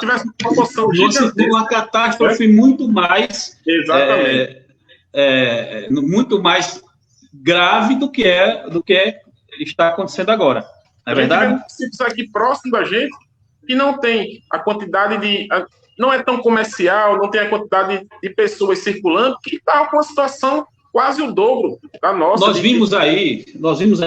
tivesse uma proporção uma catástrofe muito mais muito mais grave do que está acontecendo agora. Não é verdade? Municípios aqui próximo da gente que não tem a quantidade não é tão comercial, não tem a quantidade de pessoas circulando, que está com uma situação quase o dobro da nossa. Nós vimos aí,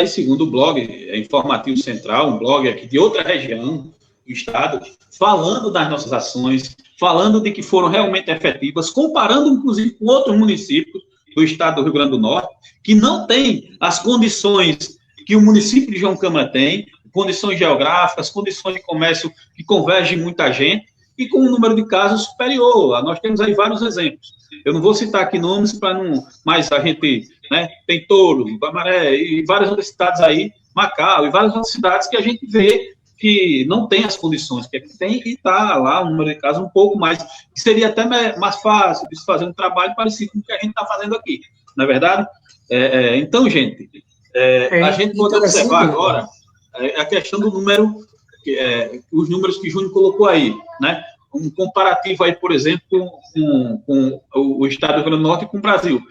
segundo o blog Informativo Central, um blog aqui de outra região do estado, falando das nossas ações, falando de que foram realmente efetivas, comparando, inclusive, com outros municípios do estado do Rio Grande do Norte, que não tem as condições que o município de João Câmara tem, condições geográficas, condições de comércio que convergem muita gente, e com um número de casos superior. Nós temos aí vários exemplos. Eu não vou citar aqui nomes para não... Mas a gente tem Touro, Guamaré e várias outras cidades aí, Macau, e várias outras cidades que a gente vê que não tem as condições que aqui tem, e está lá um número de casos um pouco mais... que seria até mais fácil de se fazer um trabalho parecido com o que a gente está fazendo aqui. Não é verdade? Então, gente, a gente pode observar agora a questão do número... os números que o Júnior colocou aí, né? Um comparativo aí, por exemplo, com o estado do Rio Grande do Norte e com o Brasil.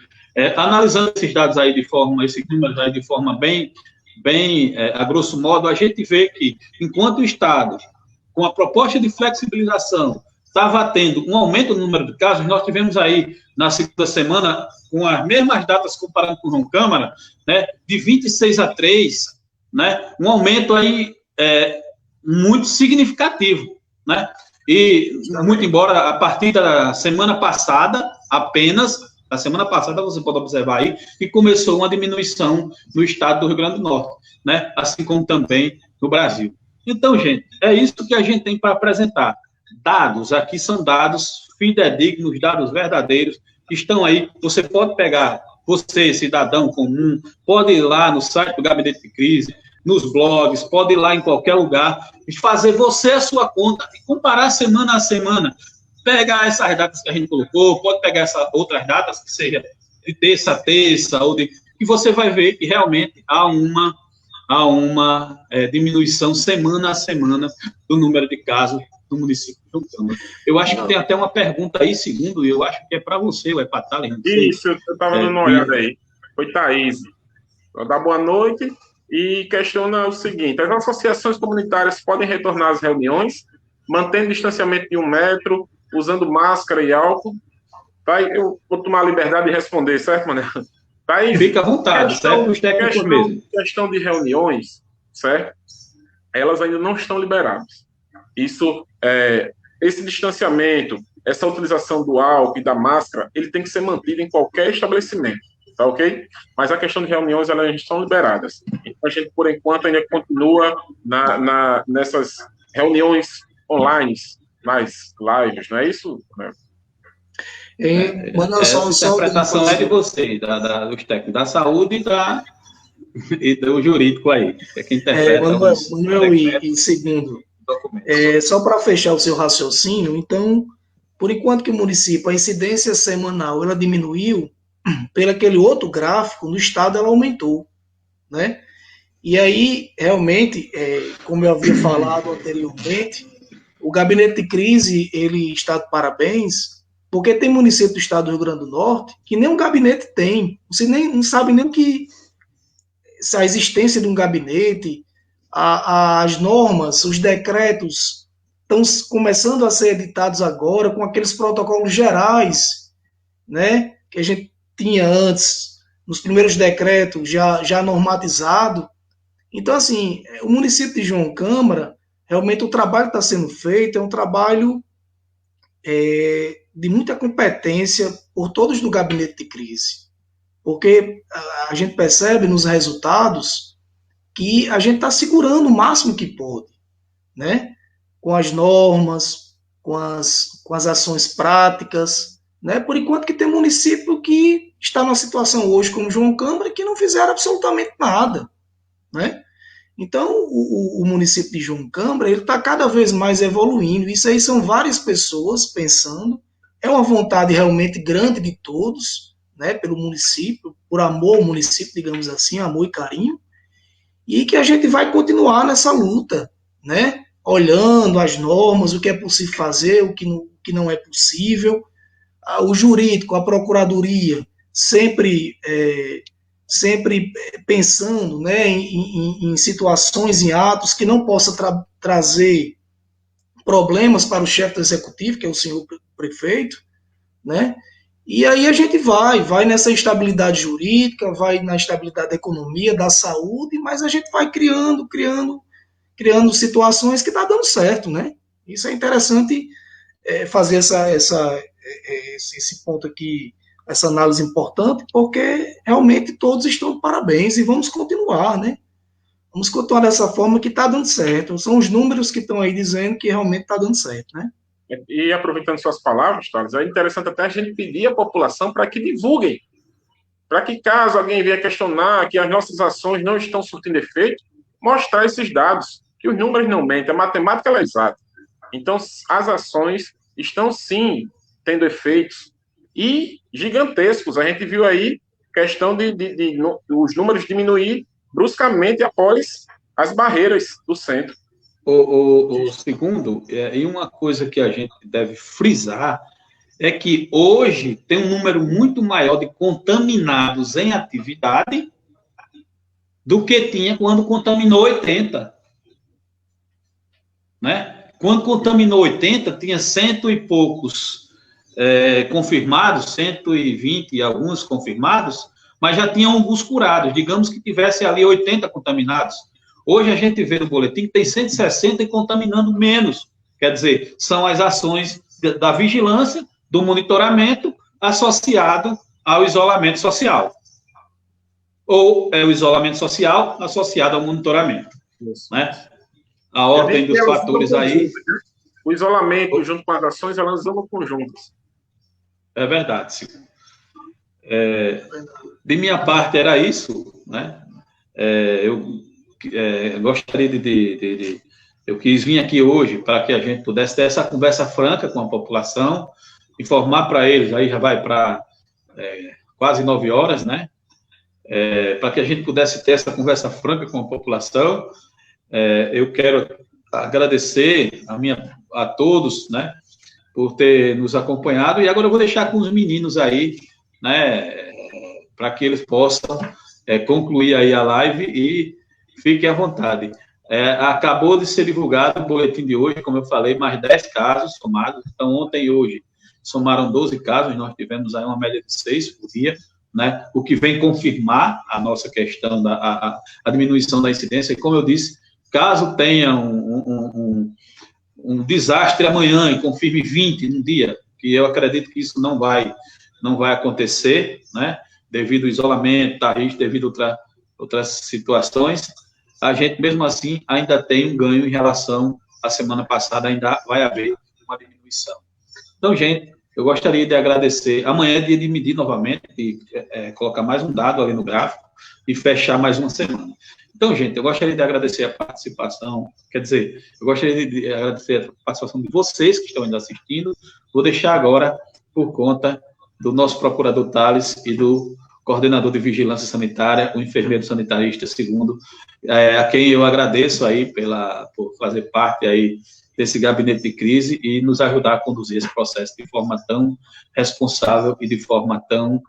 Analisando esses dados aí esses números aí de forma bem a grosso modo, a gente vê que, enquanto o Estado, com a proposta de flexibilização, estava tendo um aumento no número de casos, nós tivemos aí, na segunda semana, com as mesmas datas comparando com o João Câmara, né, de 26 a 3, né, um aumento aí muito significativo, né, e muito embora a partir da semana passada, apenas, a semana passada você pode observar aí, que começou uma diminuição no estado do Rio Grande do Norte, né, assim como também no Brasil. Então, gente, é isso que a gente tem para apresentar. Dados, aqui são dados fidedignos, dados verdadeiros, que estão aí. Você pode pegar, você, cidadão comum, pode ir lá no site do Gabinete de Crise, nos blogs, pode ir lá em qualquer lugar, e fazer você a sua conta e comparar semana a semana. Pegar essas datas que a gente colocou, pode pegar essas outras datas, que seja de terça a terça, ou de... e você vai ver que realmente há uma diminuição semana a semana do número de casos no município de João Câmara. Eu acho que tem até uma pergunta aí, segundo, eu acho que é para você, ou é para Thales? Isso, eu estava dando uma olhada aí. Foi Thaís. Vou dar boa noite e questiona o seguinte: as associações comunitárias podem retornar às reuniões, mantendo distanciamento de 1 metro, usando máscara e álcool? Tá, eu vou tomar a liberdade de responder, certo, Manel? Thaís, fica à vontade, certo? Os técnicos mesmo. Questão de reuniões, certo? Elas ainda não estão liberadas. Isso, esse distanciamento, essa utilização do álcool e da máscara, ele tem que ser mantido em qualquer estabelecimento, tá ok? Mas a questão de reuniões, elas estão liberadas. Então, a gente, por enquanto, ainda continua nessas reuniões online, mais lives, não é isso? Essa interpretação é de você, dos técnicos da saúde e do jurídico aí. É quem interpreta Manuel, e segundo, só para fechar o seu raciocínio, então, por enquanto que o município, a incidência semanal, ela diminuiu, pelo aquele outro gráfico, no estado ela aumentou, né? E aí, realmente, como eu havia falado anteriormente, o gabinete de crise, ele está de parabéns, porque tem município do estado do Rio Grande do Norte que nem um gabinete tem. Você não sabe nem a existência de um gabinete, as normas, os decretos estão começando a ser editados agora com aqueles protocolos gerais, né, que a gente tinha antes, nos primeiros decretos já normatizado. Então, assim, o município de João Câmara, realmente o trabalho que está sendo feito é um trabalho de muita competência por todos do gabinete de crise, porque a gente percebe nos resultados que a gente está segurando o máximo que pode, né? Com as normas, com as ações práticas, né? Por enquanto que tem município que está numa situação hoje como João Câmara que não fizeram absolutamente nada, né? Então, o município de João Câmara, ele está cada vez mais evoluindo. Isso aí são várias pessoas pensando. É uma vontade realmente grande de todos, né, pelo município, por amor ao município, digamos assim, amor e carinho. E que a gente vai continuar nessa luta, né, olhando as normas, o que é possível fazer, o que não é possível. O jurídico, a procuradoria, sempre pensando, né, em situações, em atos que não possa trazer problemas para o chefe do executivo, que é o senhor prefeito, né? E aí a gente vai nessa estabilidade jurídica, vai na estabilidade da economia, da saúde, mas a gente vai criando situações que está dando certo, né? Isso é interessante fazer esse ponto aqui, essa análise importante, porque realmente todos estão de parabéns e vamos continuar, né? Vamos continuar dessa forma que está dando certo. São os números que estão aí dizendo que realmente está dando certo, né? E aproveitando suas palavras, Thales, é interessante até a gente pedir à população para que divulguem, para que caso alguém venha questionar que as nossas ações não estão surtindo efeito, mostrar esses dados, que os números não mentem, a matemática é exata. Então, as ações estão sim tendo efeitos e gigantescos. A gente viu aí questão de os números diminuir bruscamente após as barreiras do centro. O segundo, e uma coisa que a gente deve frisar, é que hoje tem um número muito maior de contaminados em atividade do que tinha quando contaminou 80. Né? Quando contaminou 80, tinha cento e poucos confirmados, 120 e alguns confirmados, mas já tinham alguns curados. Digamos que tivesse ali 80 contaminados. Hoje a gente vê no boletim que tem 160 e contaminando menos. Quer dizer, são as ações da vigilância, do monitoramento, associado ao isolamento social. Ou é o isolamento social associado ao monitoramento. Né? A ordem dos fatores aí... O isolamento junto com as ações, elas andam conjuntas. É verdade, Silvio. De minha parte, era isso, né? Eu gostaria eu quis vir aqui hoje para que a gente pudesse ter essa conversa franca com a população, informar para eles, aí já vai para quase 9 horas, né? Para que a gente pudesse ter essa conversa franca com a população. Eu quero agradecer a todos, né, por ter nos acompanhado, e agora eu vou deixar com os meninos aí, né, para que eles possam concluir aí a live e fiquem à vontade. Acabou de ser divulgado o boletim de hoje, como eu falei, mais 10 casos somados, então ontem e hoje somaram 12 casos, nós tivemos aí uma média de 6 por dia, né, o que vem confirmar a nossa questão da diminuição da incidência, e como eu disse, caso tenha um desastre amanhã e confirme 20 num dia, que eu acredito que isso não vai acontecer, né, devido ao isolamento, devido a outras situações, a gente, mesmo assim, ainda tem um ganho em relação à semana passada, ainda vai haver uma diminuição. Então, gente, eu gostaria de agradecer. Amanhã é dia de medir novamente, e colocar mais um dado ali no gráfico e fechar mais uma semana. Então, gente, eu gostaria de agradecer a participação, eu gostaria de agradecer a participação de vocês que estão ainda assistindo. Vou deixar agora, por conta do nosso procurador Thales e do coordenador de vigilância sanitária, o enfermeiro sanitarista segundo, a quem eu agradeço aí por fazer parte aí desse gabinete de crise e nos ajudar a conduzir esse processo de forma tão responsável e de forma tão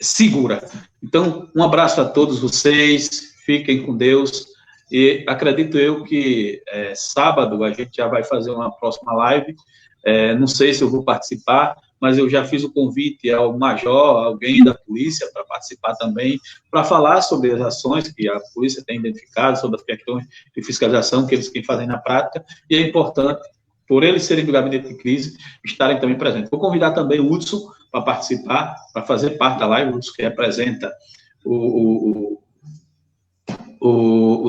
segura. Então, um abraço a todos vocês, fiquem com Deus, e acredito eu que sábado a gente já vai fazer uma próxima live, não sei se eu vou participar, mas eu já fiz o convite ao major, alguém da polícia, para participar também, para falar sobre as ações que a polícia tem identificado, sobre as questões de fiscalização que eles fazem na prática, e é importante, por eles serem do gabinete de crise, estarem também presentes. Vou convidar também o Hudson para participar, para fazer parte da live, o Hudson que representa o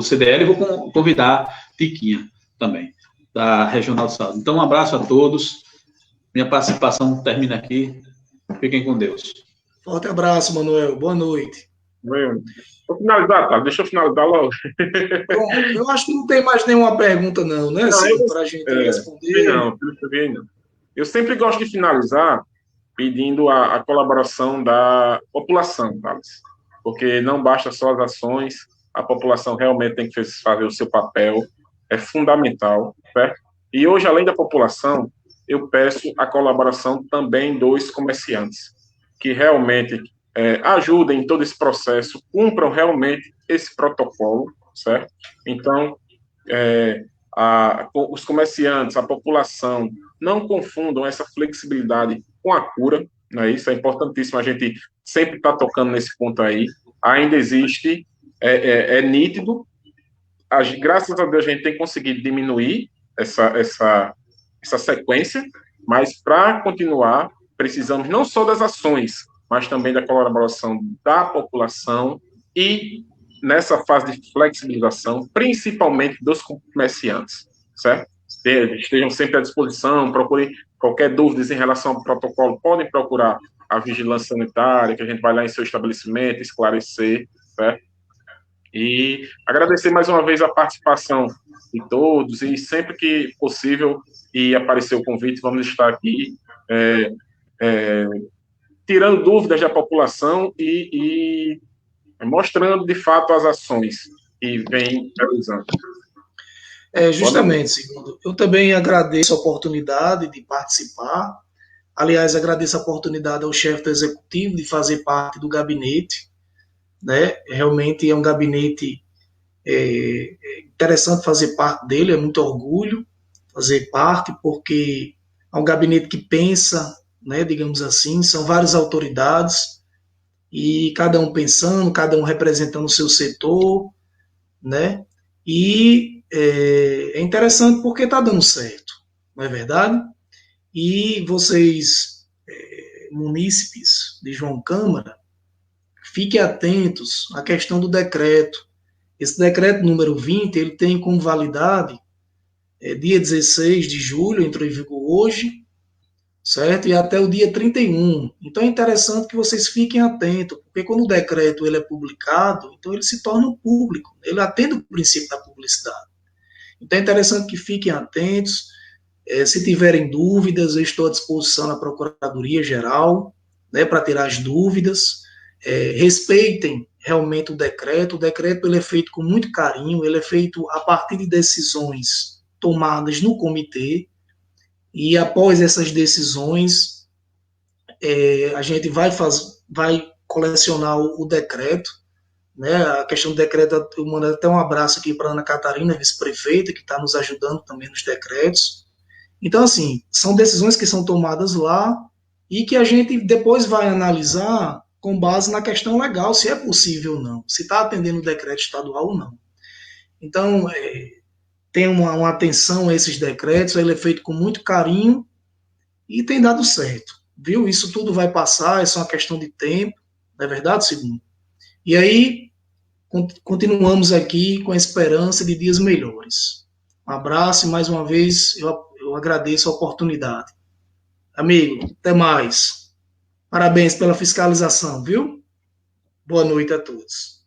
CDL, e vou convidar Tiquinha também, da Regional de Saúde. Então, um abraço a todos, minha participação termina aqui, fiquem com Deus. Forte abraço, Manuel, boa noite. Vou finalizar, tá? Deixa eu finalizar logo. Bom, eu acho que não tem mais nenhuma pergunta não, né, para a gente responder. Não. Eu sempre gosto de finalizar pedindo a colaboração da população, Thales, porque não basta só as ações, a população realmente tem que fazer o seu papel, é fundamental, certo? E hoje, além da população, eu peço a colaboração também dos comerciantes, que realmente ajudem em todo esse processo, cumpram realmente esse protocolo, certo? Então, os comerciantes, a população, não confundam essa flexibilidade com a cura, né? Isso é importantíssimo, a gente sempre está tocando nesse ponto aí, ainda existe, nítido, graças a Deus a gente tem conseguido diminuir essa sequência, mas para continuar, precisamos não só das ações, mas também da colaboração da população e, nessa fase de flexibilização, principalmente dos comerciantes, certo? Estejam sempre à disposição, procurem qualquer dúvida em relação ao protocolo, podem procurar a vigilância sanitária, que a gente vai lá em seu estabelecimento, esclarecer, certo? E agradecer mais uma vez a participação de todos, e sempre que possível e aparecer o convite, vamos estar aqui tirando dúvidas da população e mostrando, de fato, as ações que vem realizando. Justamente, segundo. Eu também agradeço a oportunidade de participar. Aliás, agradeço a oportunidade ao chefe do executivo de fazer parte do gabinete. né? Realmente é um gabinete interessante fazer parte dele, é muito orgulho fazer parte, porque é um gabinete que pensa, né, digamos assim, são várias autoridades, e cada um pensando, cada um representando o seu setor, né? E é interessante porque está dando certo, não é verdade? E vocês, munícipes de João Câmara, fiquem atentos à questão do decreto. Esse decreto número 20, ele tem como validade dia 16 de julho, entrou em vigor hoje, certo? E até o dia 31. Então é interessante que vocês fiquem atentos, porque quando o decreto ele é publicado, então ele se torna público, ele atende o princípio da publicidade. Então é interessante que fiquem atentos. Se tiverem dúvidas, eu estou à disposição na Procuradoria Geral, né, para tirar as dúvidas. Respeitem realmente o decreto. O decreto ele é feito com muito carinho, ele é feito a partir de decisões tomadas no comitê, e após essas decisões, a gente vai colecionar o decreto, né? A questão do decreto, eu mando até um abraço aqui para a Ana Catarina, vice-prefeita, que está nos ajudando também nos decretos. Então, assim, são decisões que são tomadas lá e que a gente depois vai analisar com base na questão legal, se é possível ou não, se está atendendo o decreto estadual ou não. Então, tem uma atenção a esses decretos, ele é feito com muito carinho e tem dado certo, viu? Isso tudo vai passar, é só uma questão de tempo, não é verdade, segundo? E aí, continuamos aqui com a esperança de dias melhores. Um abraço e mais uma vez eu agradeço a oportunidade. Amigo, até mais. Parabéns pela fiscalização, viu? Boa noite a todos.